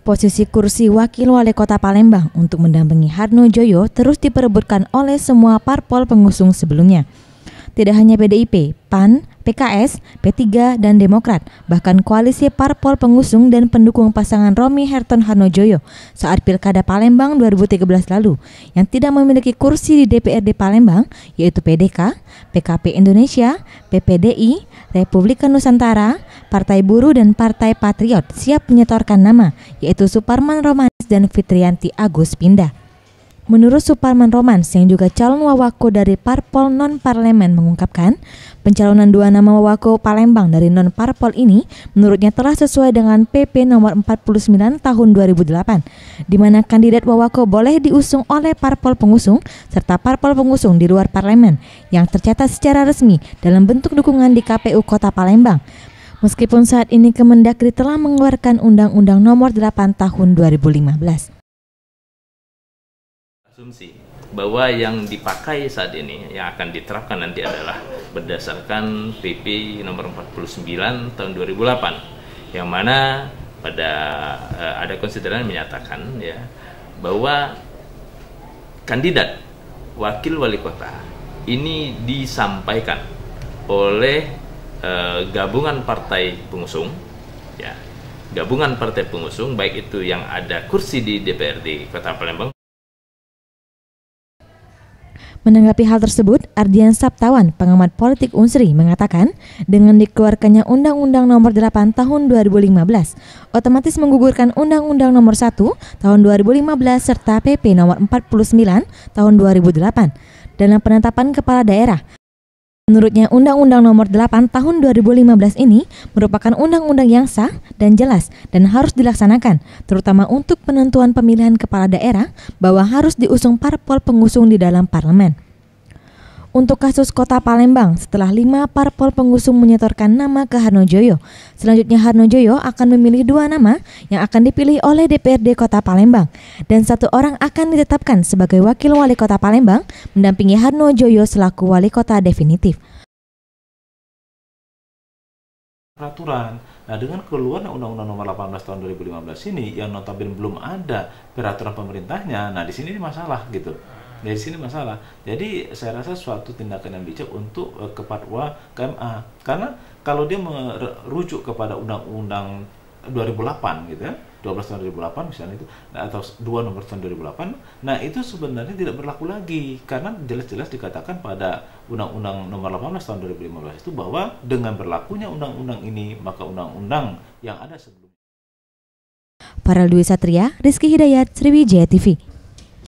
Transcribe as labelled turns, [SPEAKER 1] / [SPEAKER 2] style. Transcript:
[SPEAKER 1] Posisi kursi Wakil Wali Kota Palembang untuk mendampingi Harno Joyo terus diperebutkan oleh semua parpol pengusung sebelumnya. Tidak hanya PDIP, PAN, PKS, P3, dan Demokrat, bahkan koalisi parpol pengusung dan pendukung pasangan Romi Herton Harno Joyo saat Pilkada Palembang 2013 lalu yang tidak memiliki kursi di DPRD Palembang yaitu PDK, PKP Indonesia, PPDI, Republikan Nusantara, Partai Buruh dan Partai Patriot siap menyetorkan nama yaitu Suparman Romanis dan Fitrianti Agus Pindah. Menurut Suparman Romans yang juga calon wawako dari parpol non-parlemen mengungkapkan, pencalonan dua nama wawako Palembang dari non-parpol ini menurutnya telah sesuai dengan PP nomor 49 tahun 2008, di mana kandidat wawako boleh diusung oleh parpol pengusung serta parpol pengusung di luar parlemen yang tercatat secara resmi dalam bentuk dukungan di KPU Kota Palembang. Meskipun saat ini Kemendagri telah mengeluarkan Undang-Undang nomor 8 tahun 2015.
[SPEAKER 2] Asumsi bahwa yang dipakai saat ini yang akan diterapkan nanti adalah berdasarkan PP nomor 49 tahun 2008 yang mana pada ada konsideran menyatakan ya bahwa kandidat wakil wali kota ini disampaikan oleh gabungan partai pengusung ya, gabungan partai pengusung baik itu yang ada kursi di DPRD Kota Palembang.
[SPEAKER 1] Menanggapi hal tersebut, Ardian Saptawan, pengamat politik Unsri, mengatakan dengan dikeluarkannya Undang-Undang Nomor 8 Tahun 2015, otomatis menggugurkan Undang-Undang Nomor 1 Tahun 2015 serta PP Nomor 49 Tahun 2008 dalam penetapan kepala daerah. Menurutnya, Undang-Undang Nomor 8 Tahun 2015 ini merupakan undang-undang yang sah dan jelas dan harus dilaksanakan, terutama untuk penentuan pemilihan kepala daerah bahwa harus diusung parpol pengusung di dalam parlemen. Untuk kasus Kota Palembang, setelah 5 parpol pengusung menyetorkan nama ke Harno Joyo, selanjutnya Harno Joyo akan memilih 2 nama yang akan dipilih oleh DPRD Kota Palembang dan 1 orang akan ditetapkan sebagai Wakil Wali Kota Palembang mendampingi Harno Joyo selaku Wali Kota definitif.
[SPEAKER 3] Peraturan. Nah, dengan keluarnya Undang-Undang Nomor 18 Tahun 2015 ini yang notabene belum ada peraturan pemerintahnya. Nah, di sini masalah gitu. Dari sini masalah. Jadi saya rasa suatu tindakan yang bijak untuk kepada KMA. Karena kalau dia merujuk kepada Undang-Undang 2008 gitu ya, 12 tahun 2008 misalnya itu, atau 2 nomor tahun 2008, nah itu sebenarnya tidak berlaku lagi karena jelas-jelas dikatakan pada Undang-Undang Nomor 18 tahun 2015 itu bahwa dengan berlakunya undang-undang ini maka undang-undang yang ada sebelumnya.
[SPEAKER 1] Farel Dwi Satria, Rizky Hidayat, Sriwijaya TV.